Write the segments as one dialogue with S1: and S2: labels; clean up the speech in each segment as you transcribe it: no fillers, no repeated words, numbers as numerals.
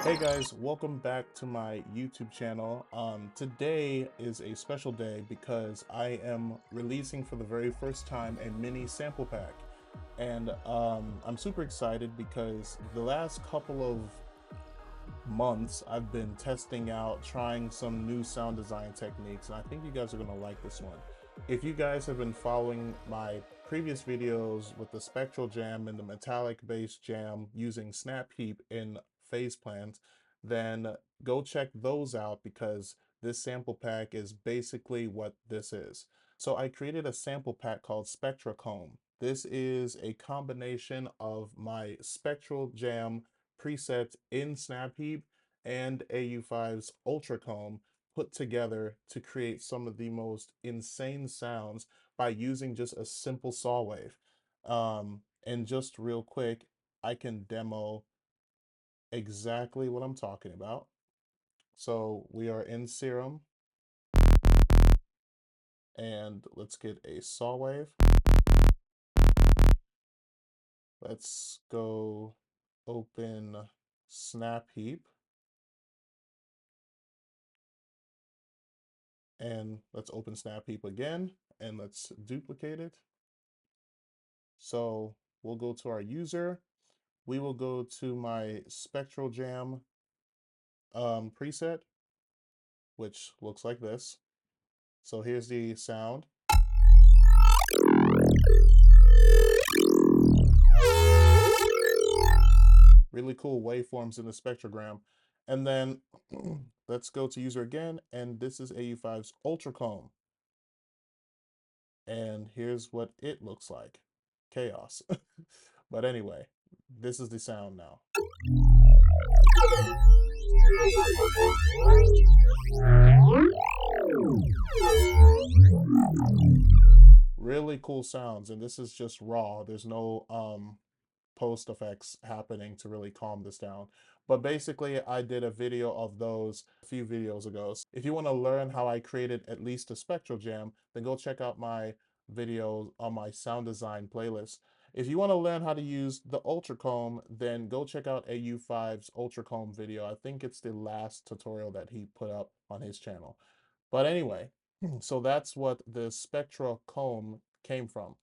S1: Hey guys, welcome back to my YouTube channel. Today is a special day because I am releasing for the very first time a mini sample pack. And I'm super excited because the last couple of months I've been testing out, trying some new sound design techniques, and I think you guys are gonna like this one. If you guys have been following my previous videos with the spectral jam and the metallic bass jam using Snap Heap in Phaseplant, then go check those out because this sample pack is basically what this is. So I created a sample pack called Spectracomb. This is a combination of my spectral jam preset in Snap Heap and AU5's Ultracomb put together to create some of the most insane sounds by using just a simple saw wave. And just real quick, I can demo exactly what I'm talking about. So we are in Serum, and let's get a saw wave. Let's go open Snap Heap, and let's open Snap Heap again, and let's duplicate it. So we'll go to our user. We will go to my Spectral Jam preset, which looks like this. So here's the sound. Really cool waveforms in the spectrogram. And then let's go to user again. And this is AU5's Ultracomb. And here's what it looks like. Chaos. But anyway, this is the sound now. Really cool sounds, and this is just raw. There's no post effects happening to really calm this down. But basically, I did a video of those a few videos ago. So if you want to learn how I created at least a spectral jam, then go check out my videos on my sound design playlist. If you want to learn how to use the Ultracomb, then go check out AU5's Ultracomb video. I think it's the last tutorial that he put up on his channel. But anyway, so that's what the Spectracomb came from.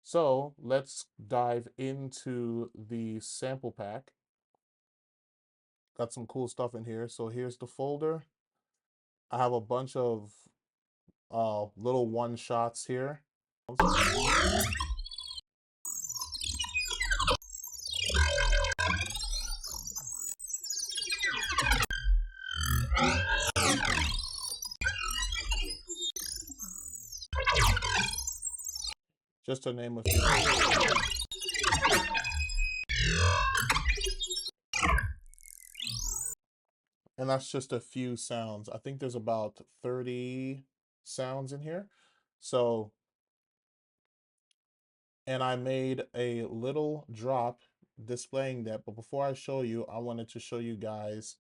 S1: So let's dive into the sample pack. Got some cool stuff in here. So here's the folder. I have a bunch of little one shots here. Just to name a few. And that's just a few sounds. I think there's about 30 sounds in here. So, and I made a little drop displaying that. But before I show you, I wanted to show you guys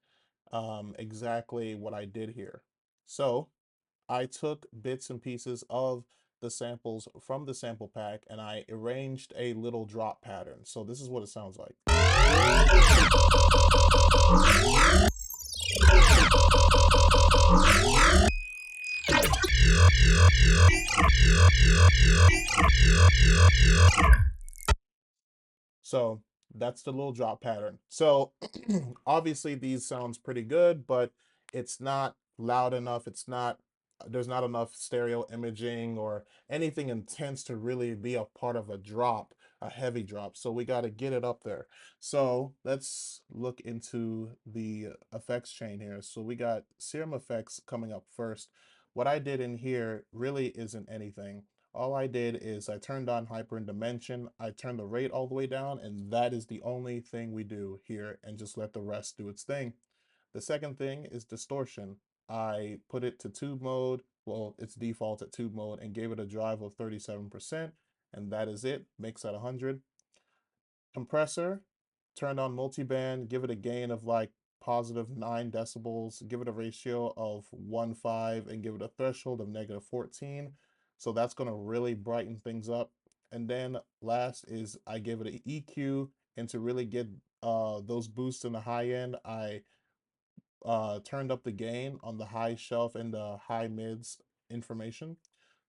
S1: exactly what I did here. So I took bits and pieces of the samples from the sample pack and I arranged a little drop pattern. So this is what it sounds like. So that's the little drop pattern. So obviously these sounds pretty good, but it's not loud enough. There's not enough stereo imaging or anything intense to really be a part of a drop, a heavy drop. So we got to get it up there. So let's look into the effects chain here. So we got Serum effects coming up first. What I did in here really isn't anything. All I did is I turned on hyper and dimension, I turned the rate all the way down, and that is the only thing we do here, and just let the rest do its thing. The second thing is distortion. I put it to tube mode, well, it's default at tube mode, and gave it a drive of 37%, and that is it, mix at 100. Compressor, turned on multiband, give it a gain of like positive 9 decibels, give it a ratio of 1.5, and give it a threshold of negative 14. So that's going to really brighten things up. And then last is I give it an EQ, and to really get those boosts in the high end, I turned up the gain on the high shelf and the high mids information.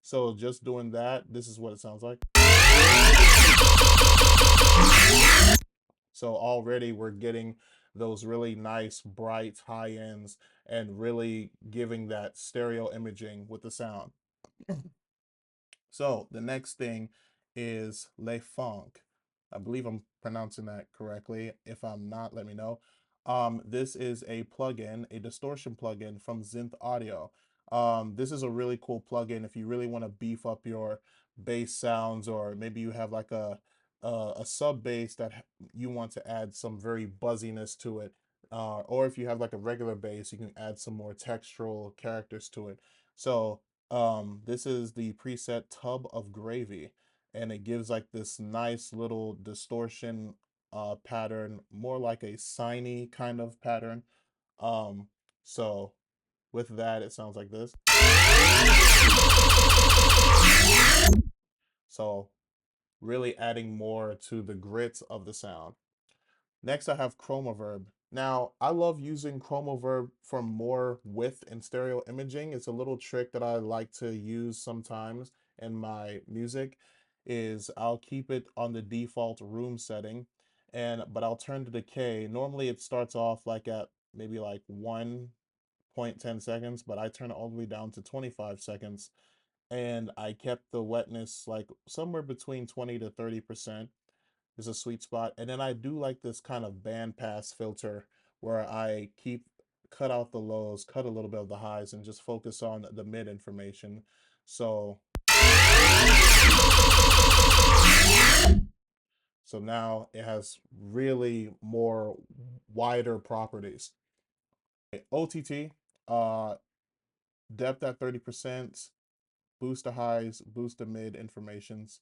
S1: So just doing that, this is what it sounds like. So already we're getting those really nice, bright high ends and really giving that stereo imaging with the sound. So the next thing is Le Funk. I believe I'm pronouncing that correctly. If I'm not, let me know. This is a plugin, a distortion plugin from Synth Audio. This is a really cool plugin if you really want to beef up your bass sounds, or maybe you have like a sub bass that you want to add some very buzziness to it. Or if you have like a regular bass, you can add some more textural characters to it. So this is the preset Tub of Gravy, and it gives like this nice little distortion pattern, more like a siny kind of pattern. Um, so with that, it sounds like this. So really adding more to the grit of the sound. Next, I have Chromaverb. Now, I love using Chromaverb for more width and stereo imaging. It's a little trick that I like to use sometimes in my music is I'll keep it on the default room setting, but I'll turn the decay. Normally it starts off like at maybe like 1.10 seconds, but I turn it all the way down to 25 seconds, and I kept the wetness like somewhere between 20 to 30% is a sweet spot. And then I do like this kind of bandpass filter where I cut out the lows, cut a little bit of the highs, and just focus on the mid information. So now it has really more wider properties. OTT, uh, depth at 30%, boost the highs, boost the mid informations.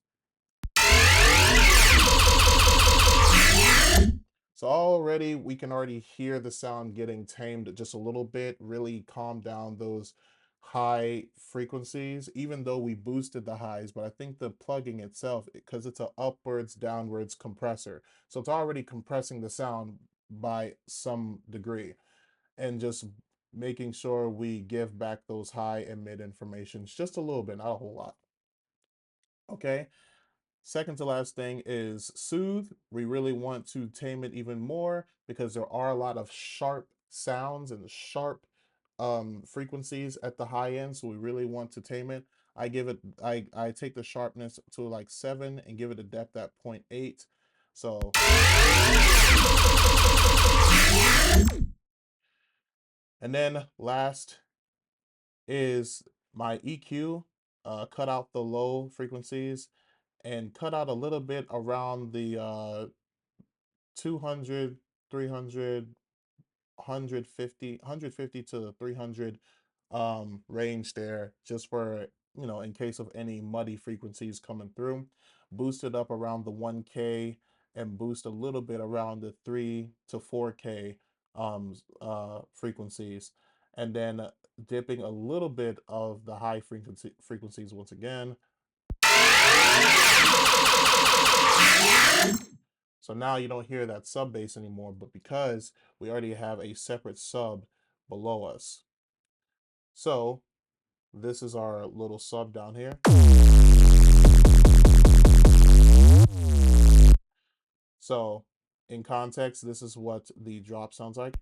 S1: So already we can already hear the sound getting tamed just a little bit, really calm down those high frequencies, even though we boosted the highs. But I think the plugging itself, because it's an upwards, downwards compressor, so it's already compressing the sound by some degree, and just making sure we give back those high and mid informations just a little bit, not a whole lot. Okay. Second to last thing is soothe. We really want to tame it even more because there are a lot of sharp sounds and sharp frequencies at the high end. So we really want to tame it. I take the sharpness to like 7 and give it a depth at 0.8. So and then last is my EQ. Cut out the low frequencies and cut out a little bit around the 200, 300, 150 to 300 range there, just for, in case of any muddy frequencies coming through. Boost it up around the 1K and boost a little bit around the 3 to 4K frequencies. And then dipping a little bit of the high frequencies once again. So now you don't hear that sub bass anymore, but because we already have a separate sub below us. So this is our little sub down here. So in context, this is what the drop sounds like.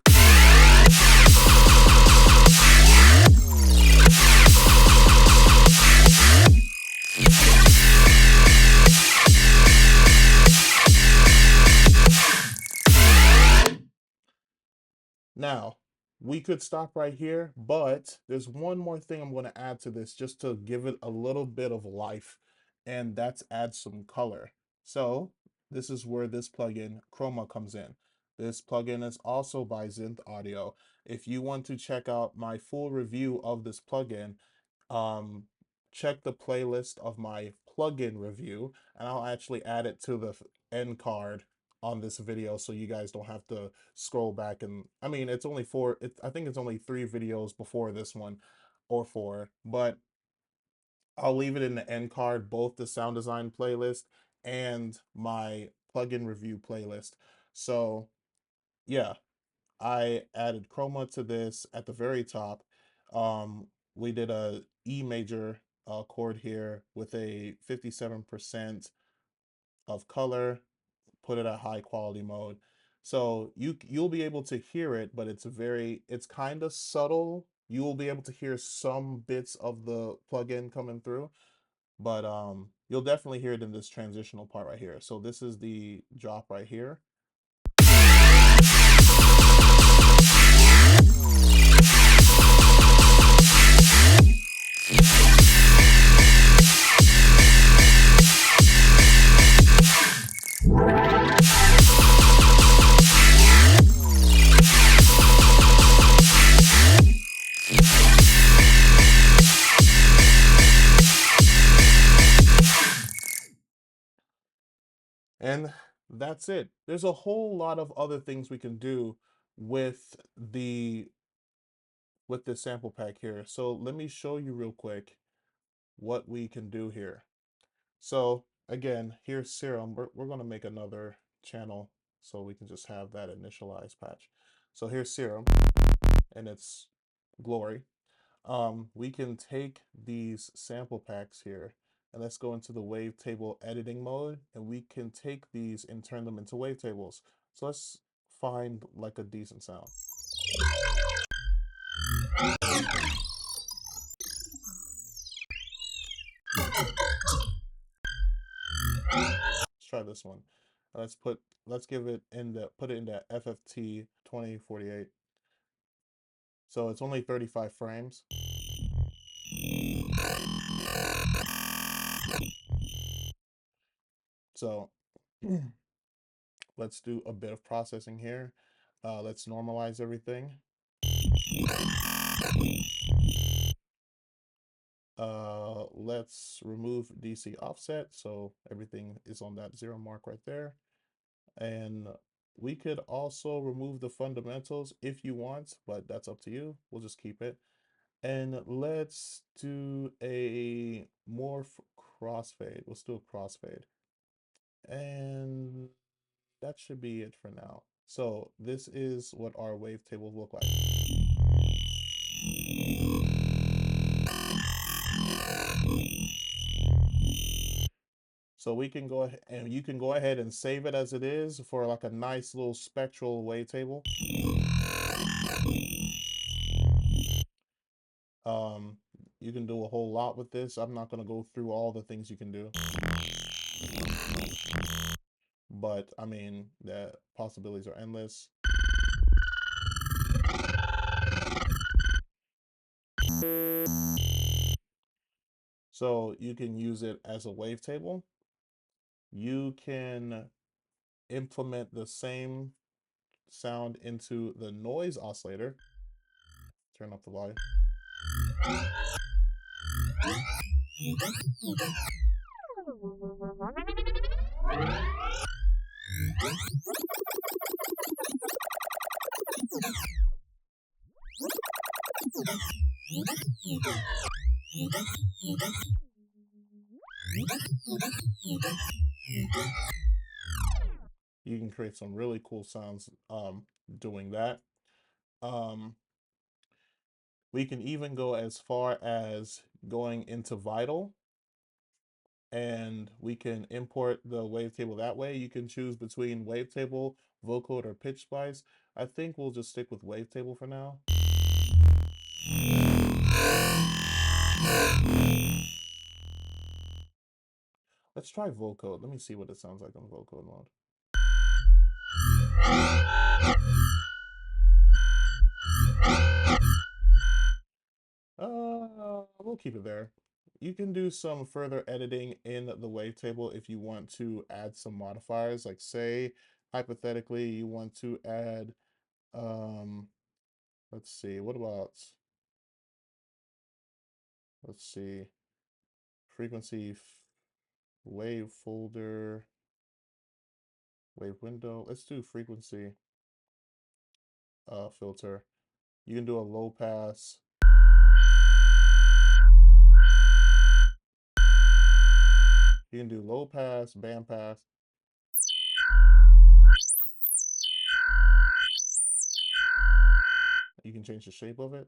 S1: Now, we could stop right here, but there's one more thing I'm going to add to this just to give it a little bit of life, and that's add some color. So this is where this plugin Chroma comes in. This plugin is also by Synth Audio. If you want to check out my full review of this plugin, um, check the playlist of my plugin review, and I'll actually add it to the end card on this video so you guys don't have to scroll back. And I mean, it's only I think it's only 3 videos before this one, or 4, but I'll leave it in the end card, both the sound design playlist and my plugin review playlist. So yeah, I added chroma to this at the very top. Um, we did a E major chord here with a 57% of color, put it at high quality mode. So you'll be able to hear it, but it's kind of subtle. You will be able to hear some bits of the plugin coming through, but you'll definitely hear it in this transitional part right here. So this is the drop right here. And that's it. There's a whole lot of other things we can do with the with this sample pack here. So let me show you real quick what we can do here. So again, here's Serum. We're going to make another channel so we can just have that initialized patch. So here's Serum and its glory. We can take these sample packs here and let's go into the wavetable editing mode, and we can take these and turn them into wavetables. So let's find like a decent sound. Let's try this one. Let's give it in the put it in the FFT 2048. So it's only 35 frames. So let's do a bit of processing here. Let's normalize everything. Let's remove DC offset so everything is on that 0 mark right there. And we could also remove the fundamentals if you want, but that's up to you. We'll just keep it. And let's do a morph crossfade. Let's do a crossfade. And that should be it for now. So this is what our wavetables look like. So we can go ahead and you can go ahead and save it as it is for like a nice little spectral wavetable. You can do a whole lot with this. I'm not going to go through all the things you can do. But I mean, the possibilities are endless. So you can use it as a wavetable. You can implement the same sound into the noise oscillator. Turn up the volume. You can create some really cool sounds doing that. We can even go as far as going into Vital, and we can import the wavetable that way. You can choose between wavetable, vocode, or pitch splice. I think we'll just stick with wavetable for now. Let's try vocode. Let me see what it sounds like on vocode mode. We'll keep it there. You can do some further editing in the wavetable if you want to add some modifiers. Like say, hypothetically, you want to add, let's see, let's see, frequency, wave folder, wave window. Let's do frequency filter. You can do a low pass. You can do low pass, band pass. you can change the shape of it.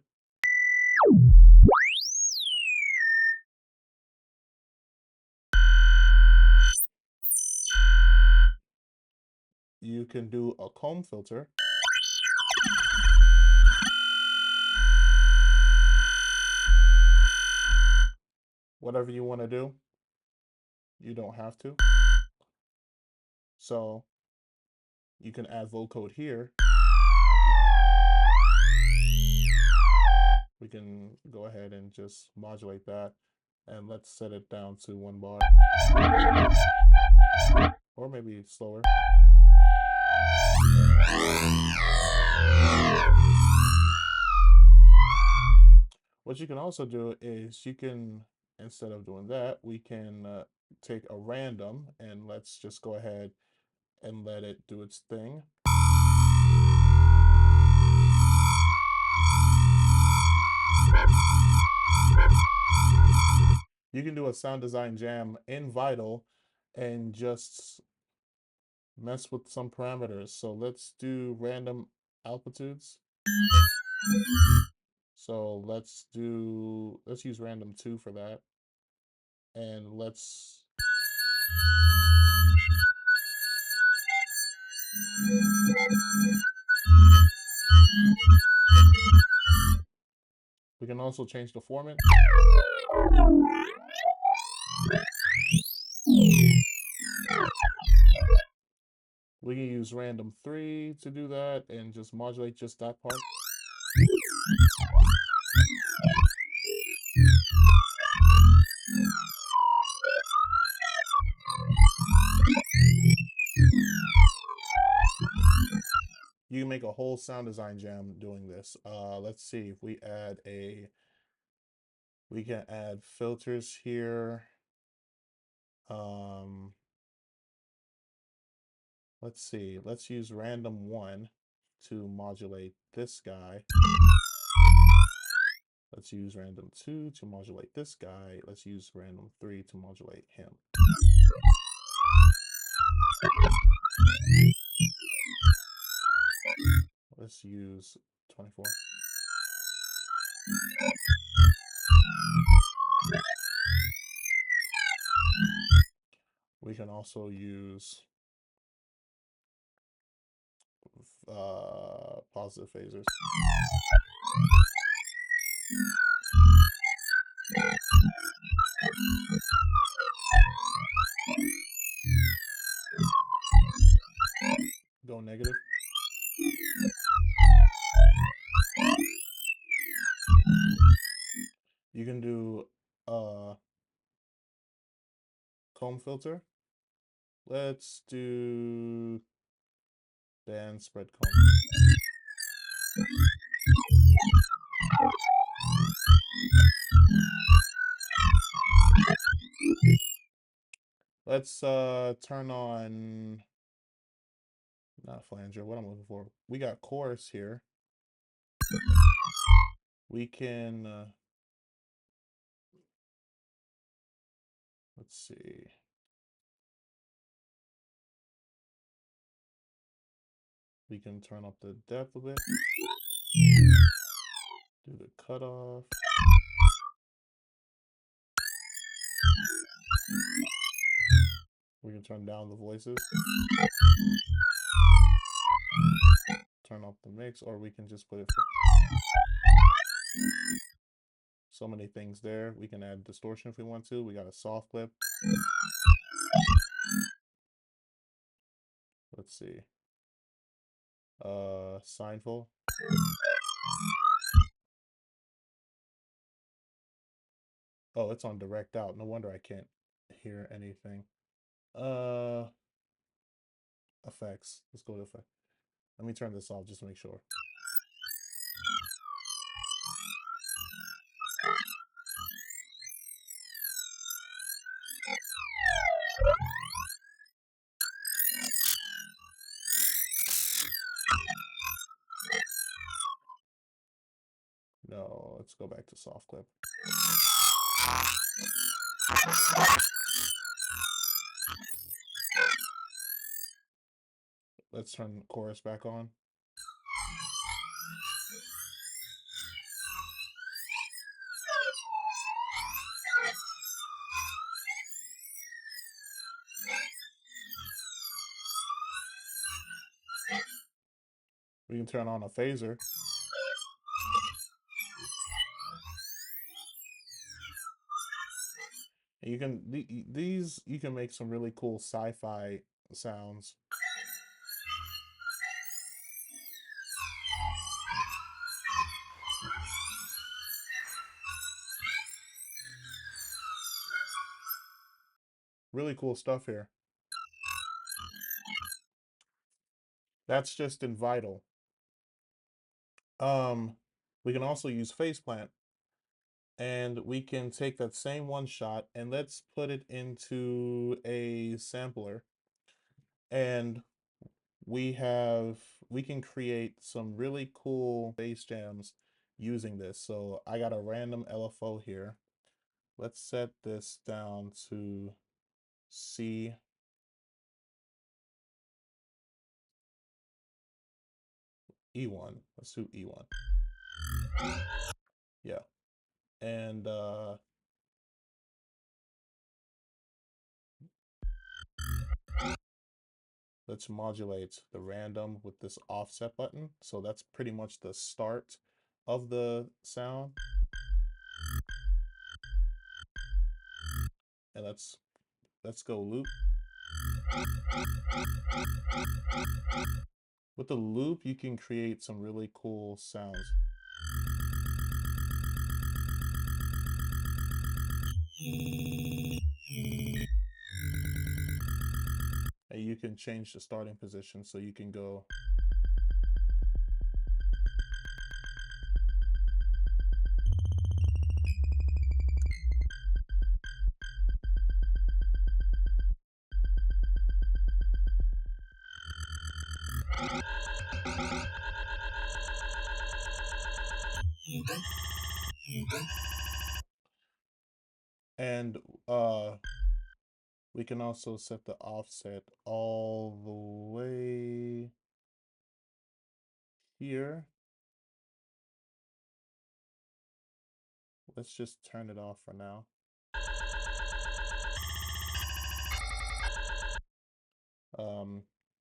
S1: You can do a comb filter. Whatever you want to do, you don't have to. So you can add vocode here. We can go ahead and just modulate that, and let's set it down to 1 bar, or maybe slower. What you can also do is you can, instead of doing that, we can take a random, and let's just go ahead and let it do its thing. You can do a sound design jam in Vital and just mess with some parameters. So let's do random altitudes. So let's use random 2 for that. And we can also change the format. We can use random 3 to do that and just modulate just that part. You can make a whole sound design jam doing this. Let's see if we can add filters here. Let's see, let's use random 1 to modulate this guy. Let's use random 2 to modulate this guy. Let's use random 3 to modulate him. Let's use 24. We can also use positive phasers. Go negative. You can do a comb filter. Let's do band spread comb. Let's turn on, not flanger, what I'm looking for. We got chorus here. We can, let's see. We can turn up the depth a bit. Do the cutoff. We can turn down the voices. Turn up the mix, or we can just put it. So many things there. We can add distortion if we want to. We got a soft clip. Let's see. Seinfeld. Oh, it's on direct out. No wonder I can't hear anything. Effects. Let's go to effect. Let me turn this off just to make sure. No, let's go back to soft clip. Let's turn the chorus back on. We can turn on a phaser. And you can these you can make some really cool sci-fi sounds. Really cool stuff here. That's just in Vital. We can also use Phaseplant, and we can take that same one shot and let's put it into a sampler, and we can create some really cool bass jams using this. So I got a random LFO here. Let's set this down to C. E1. Let's do E1. Yeah. And let's modulate the random with this offset button. So that's pretty much the start of the sound. And let's go loop. With the loop, you can create some really cool sounds. And you can change the starting position, so you can go and we can also set the offset all the way here. Let's just turn it off for now.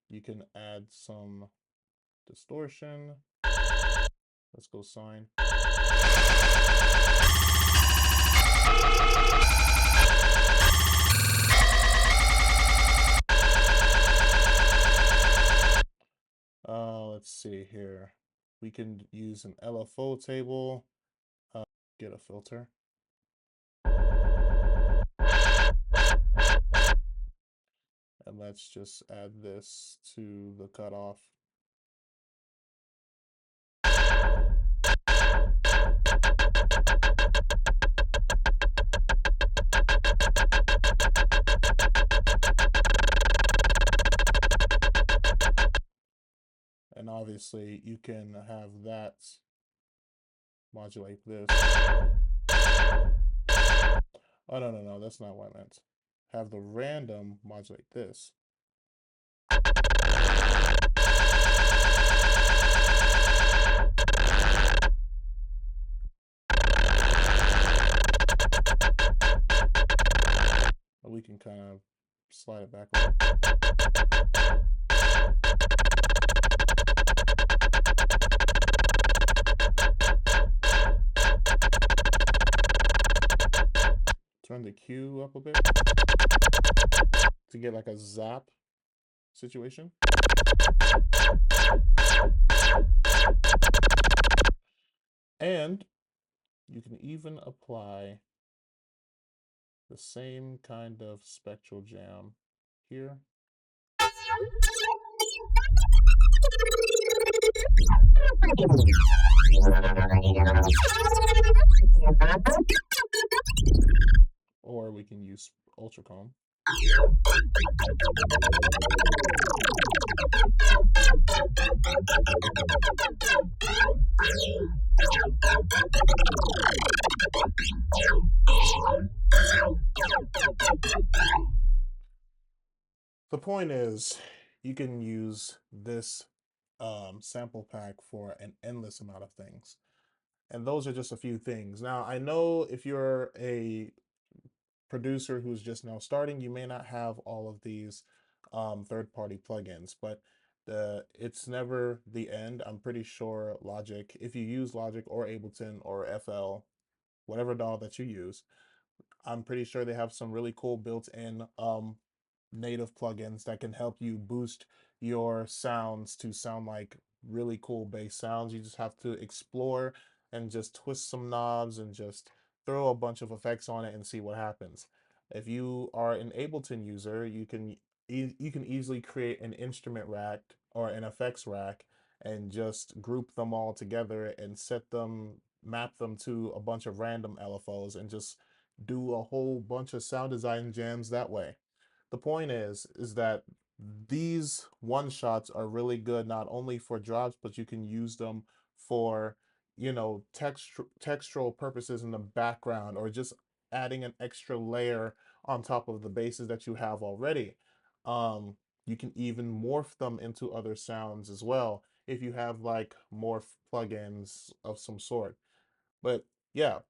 S1: You can add some distortion. Let's go sine. Let's see here. We can use an LFO table. Get a filter. And let's just add this to the cutoff. And obviously you can have that modulate this. Oh, no, that's not what I meant. Have the random modulate this. We can kind of slide it back a little. Turn the Q up a bit to get like a zap situation. And you can even apply the same kind of spectral jam here. Or we can use Ultracomb. The point is, you can use this sample pack for an endless amount of things. And those are just a few things. Now, I know if you're a producer who's just now starting, you may not have all of these third-party plugins, but It's never the end. I'm pretty sure Logic, if you use Logic or Ableton or FL, whatever DAW that you use, I'm pretty sure they have some really cool built-in native plugins that can help you boost your sounds to sound like really cool bass sounds. You just have to explore and just twist some knobs and just throw a bunch of effects on it and see what happens. If you are an Ableton user, you can easily create an instrument rack or an effects rack and just group them all together and map them to a bunch of random LFOs and just do a whole bunch of sound design jams that way. The point is that these one shots are really good not only for drops, but you can use them for, textural purposes in the background, or just adding an extra layer on top of the bases that you have already. You can even morph them into other sounds as well if you have like morph plugins of some sort. But yeah,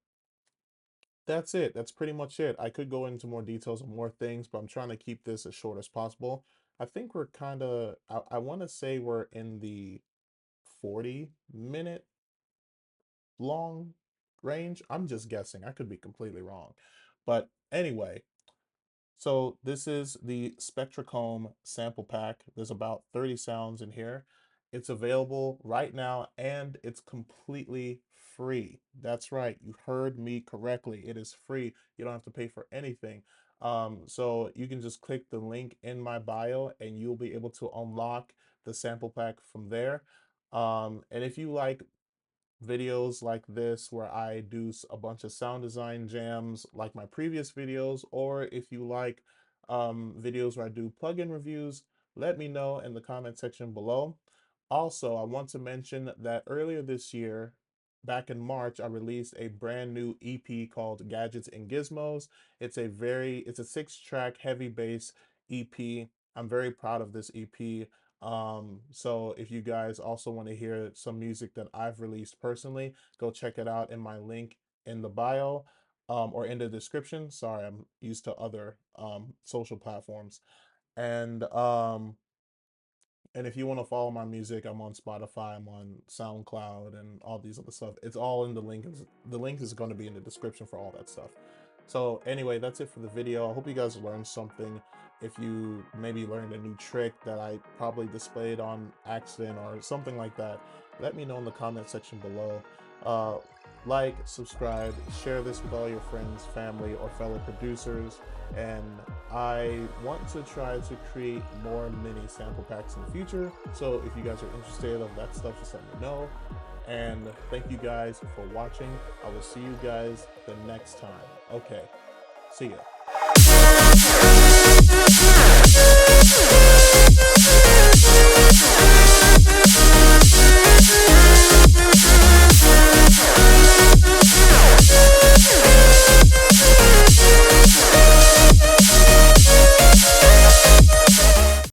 S1: that's it. That's pretty much it. I could go into more details and more things, but I'm trying to keep this as short as possible. I think we're kind of, I want to say we're in the 40-minute long range. I'm just guessing. I could be completely wrong. But anyway, so this is the Spectracomb sample pack. There's about 30 sounds in here. It's available right now and it's completely free. That's right, you heard me correctly. It is free. You don't have to pay for anything. So you can just click the link in my bio and you'll be able to unlock the sample pack from there. And if you like videos like this where I do a bunch of sound design jams like my previous videos, or if you like videos where I do plugin reviews, let me know in the comment section below. Also, I want to mention that earlier this year, back in March, I released a brand new EP called Gadgets and Gizmos. It's a 6-track heavy bass EP. I'm very proud of this EP. So if you guys also want to hear some music that I've released personally, go check it out in my link in the bio, or in the description. Sorry, I'm used to other social platforms. And and if you want to follow my music, I'm on Spotify, I'm on SoundCloud, and all these other stuff. It's all in the link. The link is going to be in the description for all that stuff. So anyway, that's it for the video. I hope you guys learned something. If you maybe learned a new trick that I probably displayed on accident or something like that, let me know in the comment section below. Like, subscribe, share this with all your friends, family, or fellow producers. And I want to try to create more mini sample packs in the future. So if you guys are interested in that stuff, just let me know. And thank you guys for watching. I will see you guys the next time. Okay, see ya.